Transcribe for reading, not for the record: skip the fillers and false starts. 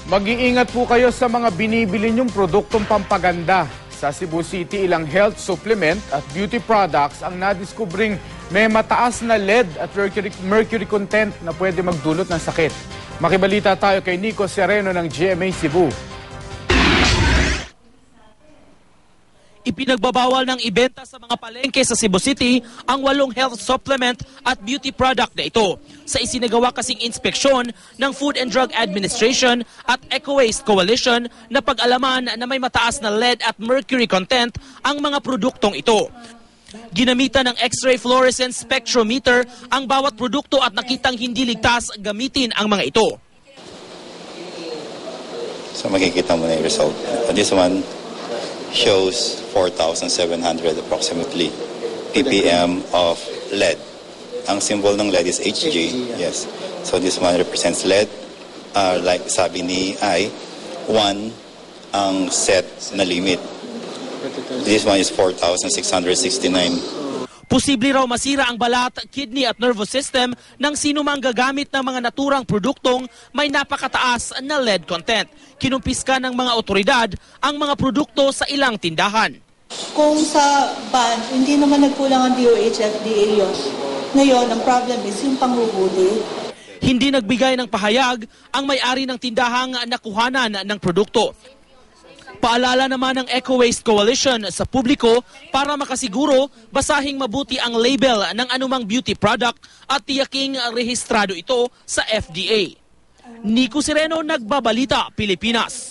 Mag-iingat po kayo sa mga binibili niyong produktong pampaganda. Sa Cebu City, ilang health supplement at beauty products ang nadiskubring may mataas na lead at mercury content na pwede magdulot ng sakit. Makibalita tayo kay Nico Sereno ng GMA Cebu. Ipinagbabawal ng ibenta sa mga palengke sa Cebu City ang 8 health supplement at beauty product na ito sa isinagawa kasing inspeksyon ng Food and Drug Administration at Eco-Waste Coalition na pag-alaman na may mataas na lead at mercury content ang mga produktong ito. Ginamitan ng X-ray fluorescence spectrometer ang bawat produkto at nakitang hindi ligtas gamitin ang mga ito. So makikita mo na yung result. This one shows 4,700 approximately ppm of lead. Ang symbol ng lead is Hg. Yes. So this one represents lead. Like sabi ni I, 1 ang set na limit. This one is 4,669. Posible raw masira ang balat, kidney at nervous system ng sino mang gagamit ng mga naturang produktong may napakataas na lead content. Kinumpiska ng mga otoridad ang mga produkto sa ilang tindahan. Kung sa ban, hindi naman nagkulang ang DOH at FDA yun. Ngayon, ang problem is yung panghuhuli. Hindi nagbigay ng pahayag ang may-ari ng tindahang nakuhanan ng produkto. Paalala naman ng Eco-Waste Coalition sa publiko para makasiguro basahing mabuti ang label ng anumang beauty product at tiyaking rehistrado ito sa FDA. Nico Sereno, Nagbabalita, Pilipinas.